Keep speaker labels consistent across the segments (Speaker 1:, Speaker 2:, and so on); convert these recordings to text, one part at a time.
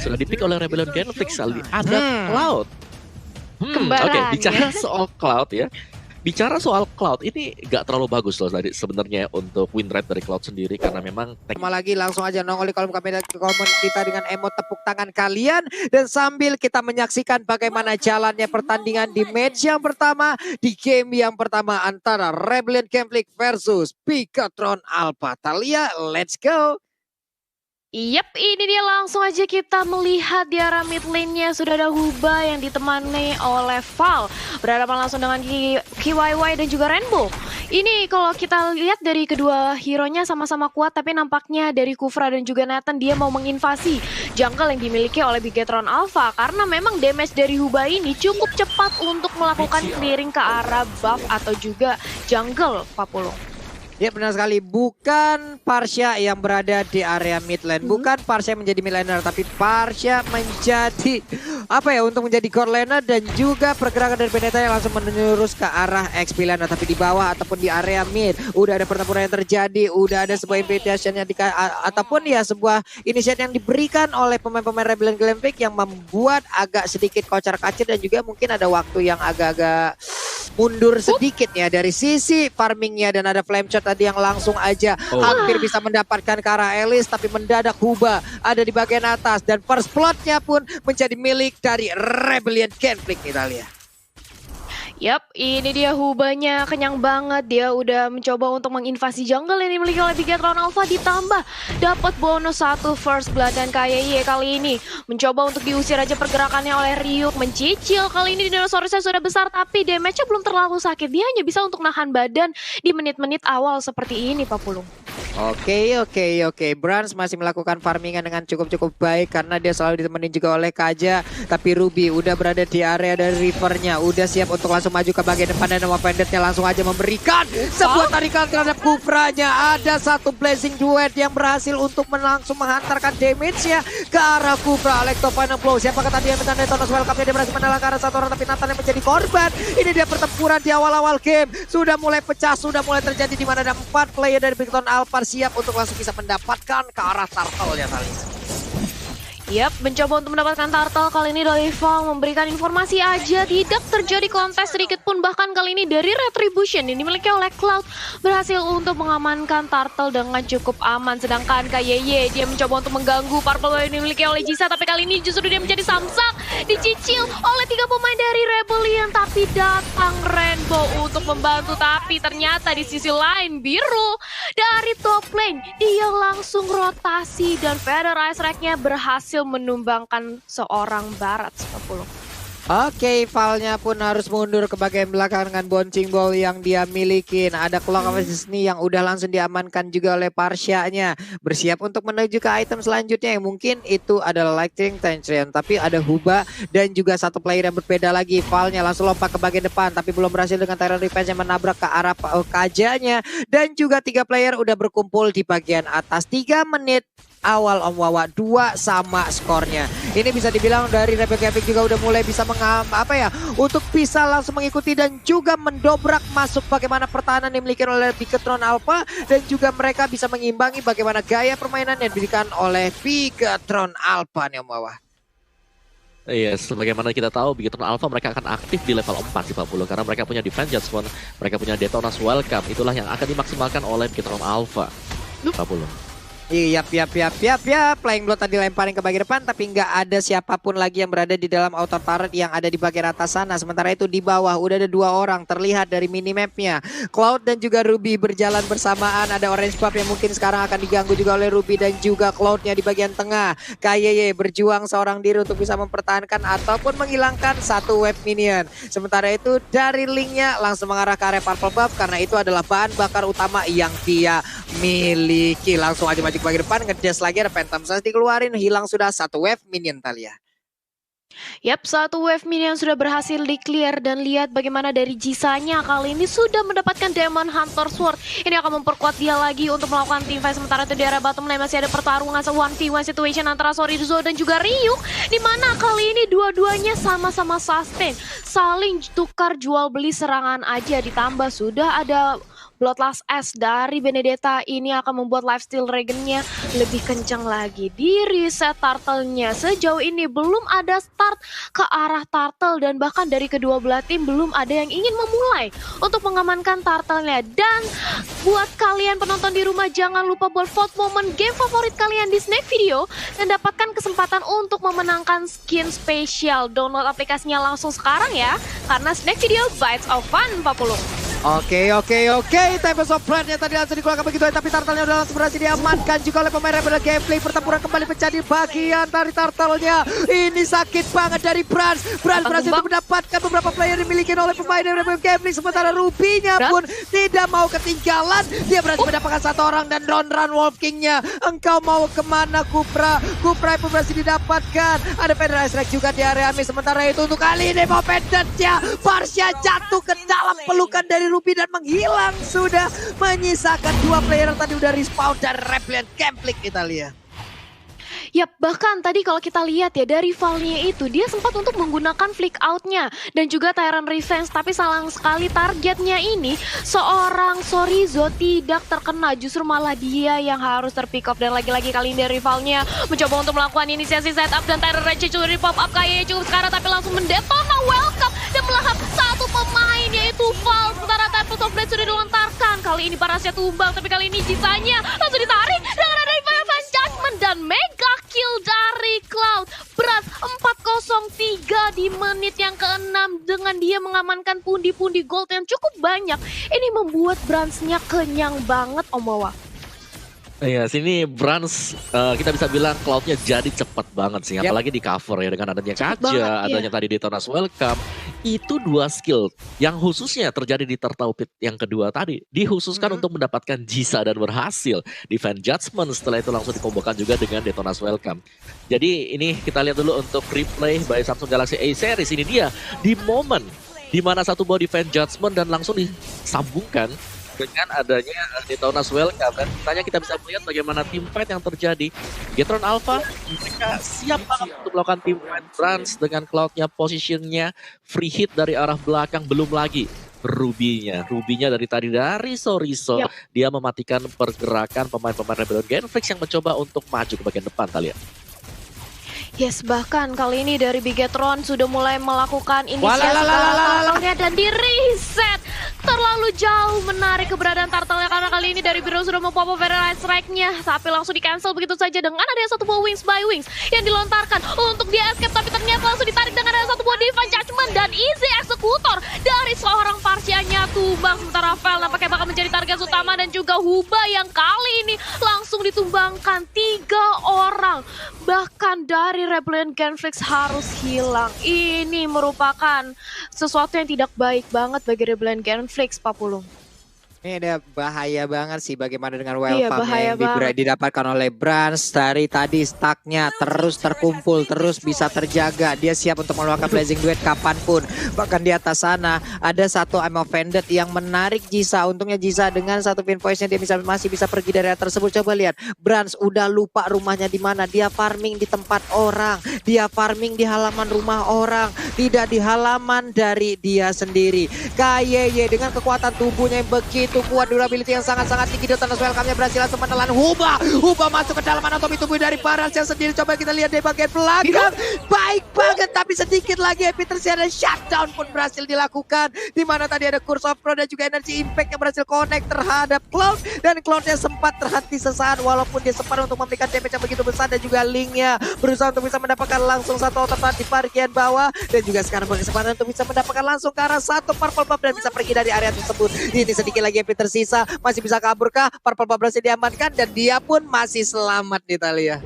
Speaker 1: Sudah dipick oleh Rebellion Genflix, ada Cloud. Oke,
Speaker 2: Kembaran,
Speaker 1: bicara soal Cloud ya. Bicara soal Cloud, ini gak terlalu bagus loh tadi sebenarnya untuk win rate dari Cloud sendiri. Karena memang
Speaker 3: Sama lagi langsung aja nongol di kolom komen kita dengan emot tepuk tangan kalian. Dan sambil kita menyaksikan bagaimana jalannya pertandingan di match yang pertama. Di game yang pertama antara Rebellion Genflix versus Pikatron Alpha. Thalia, let's go!
Speaker 2: Yap, ini dia langsung aja kita melihat di arah mid lane-nya sudah ada Huba yang ditemani oleh Val. Berhadapan langsung dengan KYY dan juga Rainbow. Ini kalau kita lihat dari kedua hero-nya sama-sama kuat, tapi nampaknya dari Kufra dan juga Nathan dia mau menginvasi jungle yang dimiliki oleh Bigetron Alpha. Karena memang damage dari Huba ini cukup cepat untuk melakukan clearing ke arah buff atau juga jungle, Pak Pulung.
Speaker 3: Ya benar sekali, bukan Parsha yang berada di area mid lane, bukan Parsha menjadi mid laner, tapi Parsha menjadi untuk menjadi core laner dan juga pergerakan dari Beneta yang langsung menurus ke arah XP laner, tapi di bawah ataupun di area mid udah ada pertempuran yang terjadi, udah ada sebuah invitation yang ataupun ya sebuah inisiatif yang diberikan oleh pemain-pemain Rebellion Genflix yang membuat agak sedikit kocar-kacir dan juga mungkin ada waktu yang agak-agak mundur sedikit ya dari sisi farmingnya, dan ada flame shot tadi yang langsung aja hampir bisa mendapatkan ke arah Elis, tapi mendadak Huba ada di bagian atas dan first blood-nya pun menjadi milik dari Rebellion Genflix Italia.
Speaker 2: Yap, ini dia Hubanya kenyang banget. Dia udah mencoba untuk menginvasi jungle yang dimiliki oleh Bigetron Alpha, ditambah dapat bonus 1 first blood. Dan KYY kali ini mencoba untuk diusir aja pergerakannya oleh Ryuk, mencicil. Kali ini dinosaurusnya sudah besar tapi damage-nya belum terlalu sakit. Dia hanya bisa untuk nahan badan di menit-menit awal seperti ini, Pak Pulung.
Speaker 3: Oke. Brans masih melakukan farmingan dengan cukup baik karena dia selalu ditemenin juga oleh Kaja. Tapi Ruby udah berada di area dari rivernya, udah siap untuk langsung maju ke bagian depan, dan nama Banditnya langsung aja memberikan sebuah tarikan terhadap Kufranya. Ada satu blazing duet yang berhasil untuk langsung menghantarkan damage-nya ke arah Kufra. Electro Final Blow, siapakah tadi yang minta Netonos welcome-nya, dia berhasil mendalang ke arah satu orang, tapi Nathan yang menjadi korban. Ini dia pertempuran di awal-awal game, sudah mulai pecah, sudah mulai terjadi di mana ada 4 player dari Bigetron Alpha siap untuk langsung bisa mendapatkan ke arah turtle ya Thalia.
Speaker 2: Yap, mencoba untuk mendapatkan turtle. Kali ini dari Val memberikan informasi aja, tidak terjadi kontes sedikit pun. Bahkan kali ini dari Retribution yang dimiliki oleh Cloud berhasil untuk mengamankan turtle dengan cukup aman. Sedangkan KYY dia mencoba untuk mengganggu purple yang dimiliki oleh Jisa, tapi kali ini justru dia menjadi samsak, dicicil oleh 3 pemain dari Rebellion. Tapi datang Rainbow untuk membantu, tapi ternyata di sisi lain biru dari top lane dia langsung rotasi dan Feather Ice Rack-nya berhasil menumbangkan seorang Barat 10.
Speaker 3: Oke, Valnya pun harus mundur ke bagian belakang dengan bouncing ball yang dia miliki. Nah, ada Clock of Destiny yang udah langsung diamankan juga oleh Parsha-nya. Bersiap untuk menuju ke item selanjutnya yang mungkin itu adalah Lightning Tension. Tapi ada Huba dan juga satu player yang berbeda lagi. Valnya langsung lompat ke bagian depan tapi belum berhasil dengan Tyrant Revenge yang menabrak ke arah Kajanya. Dan juga 3 player udah berkumpul di bagian atas. 3 menit awal Om Wawa, 2 sama skornya. Ini bisa dibilang dari Rebellion Genflix juga udah mulai bisa untuk bisa langsung mengikuti dan juga mendobrak masuk bagaimana pertahanan yang dimiliki oleh Bigetron Alpha, dan juga mereka bisa mengimbangi bagaimana gaya permainan yang diberikan oleh Bigetron Alpha nih Om Wawa.
Speaker 1: Iya, sebagaimana kita tahu Bigetron Alpha mereka akan aktif di level 4 sih Pak Puluh, karena mereka punya Defense Judgment, mereka punya Detonas Welcome, itulah yang akan dimaksimalkan oleh Bigetron Alpha. Pak Puluh.
Speaker 3: Iya, Playing Blood tadi lemparin ke bagian depan, tapi nggak ada siapapun lagi yang berada di dalam outer turret yang ada di bagian atas sana. Sementara itu di bawah udah ada 2 orang terlihat dari minimapnya. Cloud dan juga Ruby berjalan bersamaan. Ada orange buff yang mungkin sekarang akan diganggu juga oleh Ruby dan juga Cloudnya di bagian tengah. KYY berjuang seorang diri untuk bisa mempertahankan ataupun menghilangkan satu wave minion. Sementara itu dari linknya langsung mengarah ke area purple buff karena itu adalah bahan bakar utama yang dia miliki. Langsung aja maju ke bagian depan, ngedash lagi, ada Phantom Slash dikeluarin, hilang sudah satu wave minion Thalia.
Speaker 2: Yap, satu wave minion sudah berhasil di-clear dan lihat bagaimana dari Jisanya kali ini sudah mendapatkan Demon Hunter Sword. Ini akan memperkuat dia lagi untuk melakukan teamfight. Sementara itu di area bottom lane masih ada pertarungan 1v1 situation antara Sorizo dan juga Ryuk, dimana kali ini dua-duanya sama-sama sustain, saling tukar jual beli serangan aja, ditambah sudah ada Bloodlust S dari Benedetta ini akan membuat lifesteal Regennya lebih kencang lagi. Di reset turtle-nya sejauh ini belum ada start ke arah turtle dan bahkan dari kedua belah tim belum ada yang ingin memulai untuk mengamankan turtle-nya. Dan buat kalian penonton di rumah jangan lupa buat vote momen game favorit kalian di Snack Video dan dapatkan kesempatan untuk memenangkan skin spesial. Download aplikasinya langsung sekarang ya, karena Snack Video Bites of Fun 40.
Speaker 3: Oke. Tempest of Pride-nya tadi langsung dikeluarkan begitu tapi turtle-nya udah langsung berhasil diamankan juga oleh pemain Rebel Gameplay. Pertempuran kembali menjadi bagian dari turtle-nya. Ini sakit banget dari Brans. Brans berhasil untuk mendapatkan beberapa player dimiliki oleh pemain Rebel Gameplay. Sementara Ruby-nya pun tidak mau ketinggalan. Dia berhasil mendapatkan satu orang dan run Wolf King-nya. Engkau mau kemana Kupra? Kupra pun berhasil didapatkan. Ada Federal Strike juga di area mid. Sementara itu untuk kali ini mau pendantnya. Varsha jatuh ke dalam pelukan dari Ruby dan menghilang, sudah menyisakan dua player yang tadi udah respawn dari Rebel Gameplay kita lihat.
Speaker 2: Yap, bahkan tadi kalau kita lihat ya dari rivalnya itu dia sempat untuk menggunakan flick outnya dan juga Tyrant Revenge, tapi sayang sekali targetnya ini seorang Sorizo tidak terkena, justru malah dia yang harus terpick up. Dan lagi-lagi kali ini rivalnya mencoba untuk melakukan inisiasi setup dan Tyrant Revenge curi pop up kayaknya cukup sekarang, tapi langsung mendetona welcome dan melahap satu pemain yaitu Val. Sementara Tempest of Blade sudah dilontarkan, kali ini Parasnya tumbang, tapi kali ini Jisanya langsung ditarik dengan ada Advance Judgment dan mega kill dari Cloud. Berat 403 di menit yang ke-6 dengan dia mengamankan pundi-pundi gold yang cukup banyak. Ini membuat Brans-nya kenyang banget Om Wawa.
Speaker 1: Iya, sini Brans kita bisa bilang Cloud-nya jadi cepat banget sih. Apalagi di cover ya dengan adanya Kaja, adanya tadi Detona's Welcome. Itu dua skill yang khususnya terjadi di Turtle Pit yang kedua tadi. Dikhususkan untuk mendapatkan Jisa dan berhasil. Defend Judgment setelah itu langsung dikombokan juga dengan Detona's Welcome. Jadi ini kita lihat dulu untuk replay by Samsung Galaxy A Series. Ini dia di momen di mana satu bawa Defend Judgment dan langsung disambungkan dengan adanya Detona's Welcome. Dan tanya kita bisa melihat bagaimana team fight yang terjadi. Bigetron Alpha mereka siap banget untuk melakukan team fight. Brans dengan Cloud-nya, positionnya free hit dari arah belakang, belum lagi Ruby-nya dari tadi dari Sorizo. Dia mematikan pergerakan pemain-pemain Rebellion Genflix yang mencoba untuk maju ke bagian depan kalian.
Speaker 2: Yes, bahkan kali ini dari Bigetron sudah mulai melakukan inisiasi dan di reset. Terlalu jauh menarik keberadaan turtle-nya karena kali ini dari Biro sudah mempopo Federal Strike-nya, tapi langsung di cancel begitu saja dengan ada satu buah Wings by Wings yang dilontarkan untuk dia escape, tapi ternyata langsung ditarik dengan ada satu buah Divine Judgment dan easy executor dari seorang Varsha-nya tumbang. Sementara Vel nampaknya bakal menjadi target utama dan juga Huba yang kali ini langsung ditumbangkan 3 orang. Bahkan dari Rebellion Genflix harus hilang. Ini merupakan sesuatu yang tidak baik banget bagi Rebellion Genflix, Pak Pulung.
Speaker 3: Ini ada bahaya banget sih bagaimana dengan welcome yang
Speaker 2: banget
Speaker 3: didapatkan oleh Brans. Dari tadi stacknya terus terkumpul, terus bisa terjaga. Dia siap untuk melakukan Blazing Duet kapanpun. Bahkan di atas sana ada satu I'm Offended yang menarik Jisa. Untungnya Jisa dengan satu pin voice-nya dia masih bisa pergi dari area tersebut. Coba lihat, Brans udah lupa rumahnya di mana. Dia farming di tempat orang. Dia farming di halaman rumah orang. Tidak di halaman dari dia sendiri. KYY dengan kekuatan tubuhnya yang begitu kuat, durability yang sangat-sangat tinggi. Detona's Welcome-nya berhasil langsung menelan Huba masuk ke dalam anatomi tubuh dari Paras yang sendiri. Coba kita lihat di bagian belakang, baik banget, tapi sedikit lagi Epitersia dan shutdown pun berhasil dilakukan, di mana tadi ada Curse of Pro dan juga Energy Impact yang berhasil connect terhadap Cloud, dan Cloud-nya sempat terhenti sesaat walaupun dia sempat untuk memberikan damage yang begitu besar, dan juga Link-nya berusaha untuk bisa mendapatkan langsung satu tepat di bagian bawah, dan juga sekarang berkesempatan untuk bisa mendapatkan langsung ke arah satu purple buff dan bisa pergi dari area tersebut. Ini sedikit lagi Epi tersisa, masih bisa kabur kah? Purple buff berhasil diamankan dan dia pun masih selamat di Italia.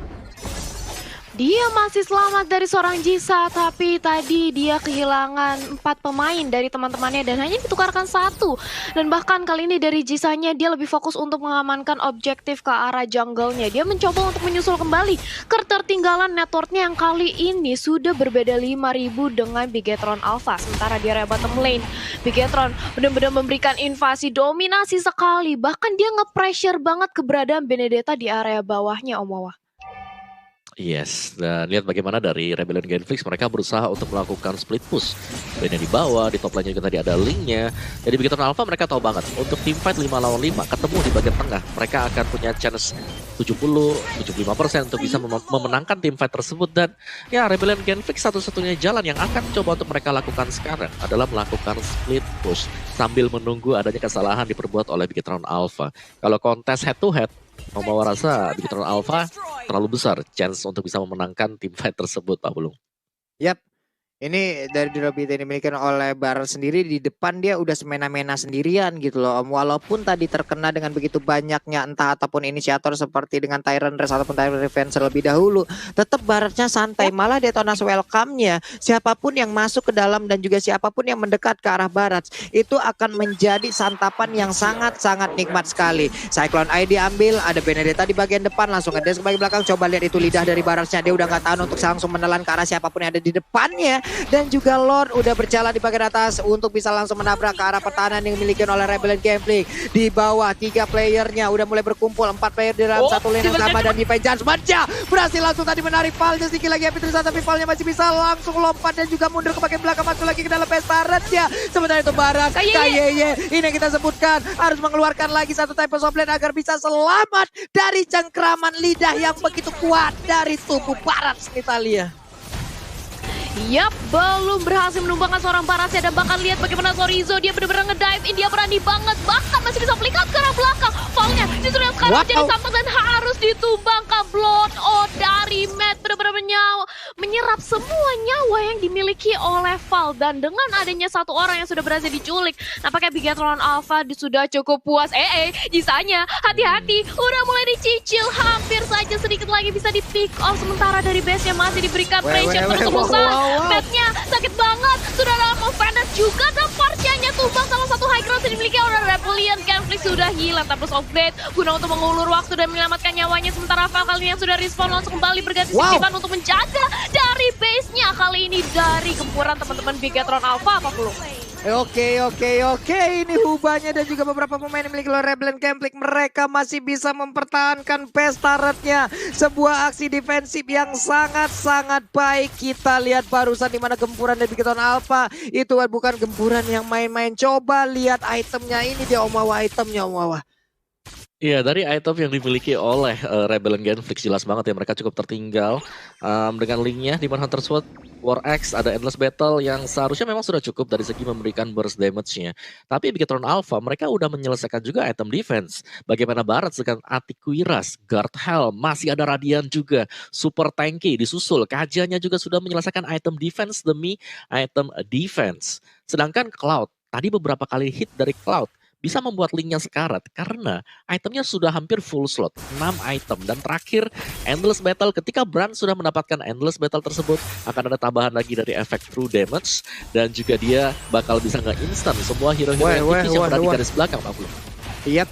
Speaker 2: Dia masih selamat dari seorang Jisa, tapi tadi dia kehilangan 4 pemain dari teman-temannya dan hanya ditukarkan 1. Dan bahkan kali ini dari Jisanya dia lebih fokus untuk mengamankan objektif ke arah jungle-nya. Dia mencoba untuk menyusul kembali ketertinggalan network-nya yang kali ini sudah berbeda 5.000 dengan Bigetron Alpha. Sementara di area bottom lane, Bigetron benar-benar memberikan invasi dominasi sekali. Bahkan dia nge-pressure banget keberadaan Benedetta di area bawahnya, Om Wawa.
Speaker 1: Yes, dan lihat bagaimana dari Rebellion Genflix mereka berusaha untuk melakukan split push. Lainnya di bawah, di top lane juga tadi ada linknya. Jadi begitu Alpha mereka tahu banget untuk teamfight 5 lawan 5 ketemu di bagian tengah, mereka akan punya chance 70-75% untuk bisa memenangkan teamfight tersebut. Dan ya Rebellion Genflix satu-satunya jalan yang akan coba untuk mereka lakukan sekarang adalah melakukan split push sambil menunggu adanya kesalahan diperbuat oleh Bigetron Alpha. Kalau kontes head to head, membawa rasa Bigetron Alpha terlalu besar chance untuk bisa memenangkan tim fight tersebut, Pak Bulung.
Speaker 3: Yap. Ini dari Drobit yang dimiliki oleh Barat sendiri, di depan dia udah semena-mena sendirian gitu loh Om. Walaupun tadi terkena dengan begitu banyaknya entah ataupun inisiator seperti dengan Tyrant Race ataupun Tyrant Revenger lebih dahulu, tetap Baratnya santai. Malah Detonas welcome-nya siapapun yang masuk ke dalam dan juga siapapun yang mendekat ke arah Barat itu akan menjadi santapan yang sangat-sangat nikmat sekali. Cyclone ID diambil, ada Benedetta di bagian depan, langsung ngedes ke bagian belakang. Coba lihat itu lidah dari Baratnya, dia udah gak tahan untuk langsung menelan ke arah siapapun yang ada di depannya. Dan juga Lord udah berjalan di bagian atas untuk bisa langsung menabrak ke arah pertahanan yang dimiliki oleh Rebellion Genflix. Di bawah 3 playernya udah mulai berkumpul, 4 player di dalam satu lane yang sama, dan Divine Judgment-nya berhasil langsung tadi menarik Valnya sedikit lagi Happy Tristan, tapi Valnya masih bisa langsung lompat dan juga mundur ke bagian belakang, masuk lagi ke dalam Pestaret-nya. Sementara itu Barat KYY ini yang kita sebutkan harus mengeluarkan lagi satu type of blade agar bisa selamat dari cengkraman lidah yang begitu kuat dari tubuh Barat Italia.
Speaker 2: Yap, belum berhasil menumbangkan seorang Parasya, dan bahkan lihat bagaimana Sorizo, dia benar-benar ngedive in, dia berani banget, bahkan masih bisa flick out ke arah belakang. Fallnya justru yang sekarang jadi sampak dan harus ditumbangkan. Blood dari Matt benar-benar menyerap semua nyawa yang dimiliki oleh Val, dan dengan adanya satu orang yang sudah berhasil diculik, nampaknya Bigetron Alpha sudah cukup puas. Jisanya hati-hati, udah mulai dicicil, hampir saja sedikit lagi bisa di pick off, sementara dari base-nya masih diberikan pressure terus-terusan. Petnya sakit banget, sudah lama Fennet juga, dan Parsianya tumbang salah satu high ground yang dimiliki oleh Rebellion Genflix sudah hilang. Tapi of Blade guna untuk mengulur waktu dan menyelamatkan nyawanya, sementara Val kali ini yang sudah respawn langsung kembali berganti sisipan untuk menjaga dari base-nya. Kali ini dari gempuran teman-teman Bigetron Alpha, apa belum?
Speaker 3: Oke, ini hubanya dan juga beberapa pemain yang dimiliki oleh Rebellion Genflix, mereka masih bisa mempertahankan Pestaret-nya. Sebuah aksi defensif yang sangat-sangat baik. Kita lihat barusan di mana gempuran dari Bigetron Alpha itu bukan gempuran yang main-main. Coba lihat itemnya ini, dia Omawa itemnya Omawa.
Speaker 1: Iya, dari item yang dimiliki oleh Rebellion Genflix jelas banget ya mereka cukup tertinggal dengan linknya di Hunter Sword War X, ada Endless Battle yang seharusnya memang sudah cukup dari segi memberikan burst damage-nya. Tapi Bigetron Alpha mereka udah menyelesaikan juga item defense. Bagaimana Barat dengan Antiquiras, Guard Hell, masih ada Radiant juga, super tanky disusul. Kajanya juga sudah menyelesaikan item defense demi item defense. Sedangkan Cloud, tadi beberapa kali hit dari Cloud bisa membuat linknya sekarat karena itemnya sudah hampir full slot, 6 item. Dan terakhir Endless Battle, ketika Brand sudah mendapatkan Endless Battle tersebut akan ada tambahan lagi dari efek true damage, dan juga dia bakal bisa nge-instant semua hero-hero yang berada di garis belakang, Pak Blo.
Speaker 3: Yap.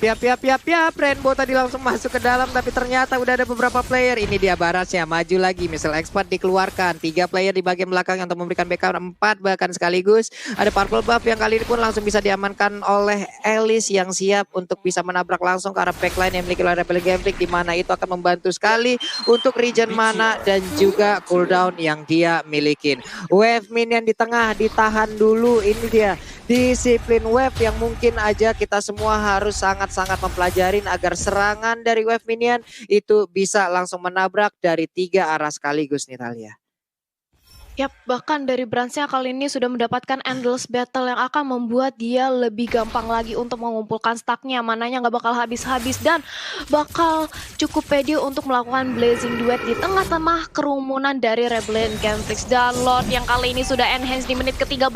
Speaker 3: Rainbow tadi langsung masuk ke dalam, tapi ternyata udah ada beberapa player. Ini dia Barasnya maju lagi, Missile Expert dikeluarkan. 3 player di bagian belakang yang untuk memberikan backup, 4 bahkan sekaligus. Ada Purple Buff yang kali ini pun langsung bisa diamankan oleh Alice yang siap untuk bisa menabrak langsung ke arah backline yang dimiliki oleh Rebellion Genflix, di mana itu akan membantu sekali untuk regen mana dan juga cooldown yang dia milikin. Wave minion di tengah ditahan dulu, ini dia disiplin wave yang mungkin aja kita semua harus sangat-sangat mempelajarin agar serangan dari wave minion itu bisa langsung menabrak dari 3 arah sekaligus nih Talia.
Speaker 2: Yap, bahkan dari Brands-nya kali ini sudah mendapatkan Endless Battle yang akan membuat dia lebih gampang lagi untuk mengumpulkan stacknya, mananya nggak bakal habis-habis dan bakal cukup pede untuk melakukan Blazing Duet di tengah-tengah kerumunan dari Rebellion Genflix. Dan Lord yang kali ini sudah enhance di menit ke-13,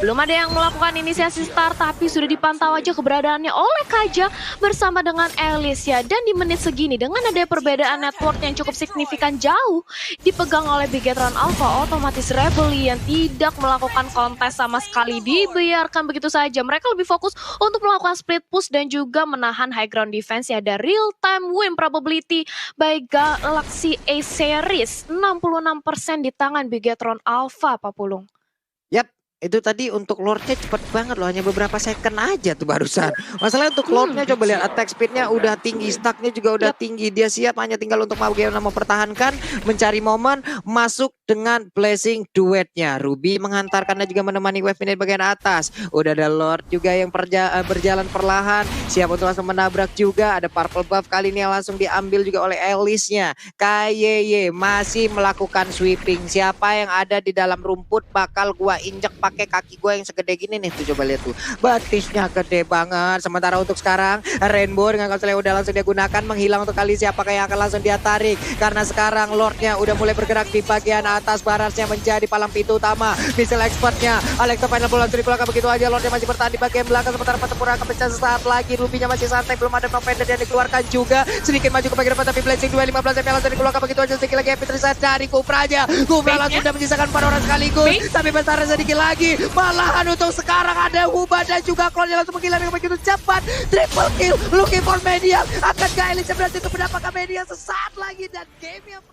Speaker 2: belum ada yang melakukan inisiasi start, tapi sudah dipantau aja keberadaannya oleh Kaja bersama dengan Alicia. Dan di menit segini dengan ada perbedaan network yang cukup signifikan jauh dipegang oleh Bigetron Alpha, otomatis Rebellion tidak melakukan kontes sama sekali, dibiarkan begitu saja. Mereka lebih fokus untuk melakukan split push dan juga menahan high ground defense. Ya, ada real time win probability by Galaxy A Series 66% di tangan Bigetron Alpha, Pak Pulung.
Speaker 3: Yap, Itu tadi untuk Lordnya cepet banget loh, hanya beberapa second aja tuh barusan. Masalahnya untuk Lordnya coba lihat attack speednya udah tinggi, stacknya juga udah tinggi. Dia siap hanya tinggal untuk bagaimana mempertahankan, mencari momen, masuk dengan blessing duetnya. Ruby menghantarkannya juga menemani wave ini di bagian atas. Udah ada Lord juga yang berjalan perlahan, siap untuk langsung menabrak juga. Ada purple buff kali ini yang langsung diambil juga oleh Alice-nya. KYY masih melakukan sweeping. Siapa yang ada di dalam rumput bakal gua injek pakai kaki gue yang segede gini nih tuh, coba lihat tuh batisnya gede banget. Sementara untuk sekarang Rainbow dengan konsel yang udah langsung dia gunakan menghilang untuk kali siapa yang akan langsung dia tarik, karena sekarang Lordnya udah mulai bergerak di bagian atas. Barasnya menjadi palang pintu utama, missile expertnya Alekto final pulang langsung dikeluarkan begitu aja. Lordnya masih bertahan di bagian belakang, sementara Patempura akan pecah sesaat lagi. Rubinya masih santai, belum ada Novender yang dikeluarkan juga, sedikit maju ke bagian depan tapi Blessing 215 yang langsung dikeluarkan begitu aja. Sedikit lagi epic reset dari Kupra aja. Kupra langsung udah menyisakan 4 orang sekaligus, tapi besar sedikit lagi. Malahan untuk sekarang ada Huba dan juga Klon yang langsung menghilang dengan begitu cepat. Triple kill, looking for Media. Akankah Elise berhasil untuk mendapatkan Media sesaat lagi dan game yang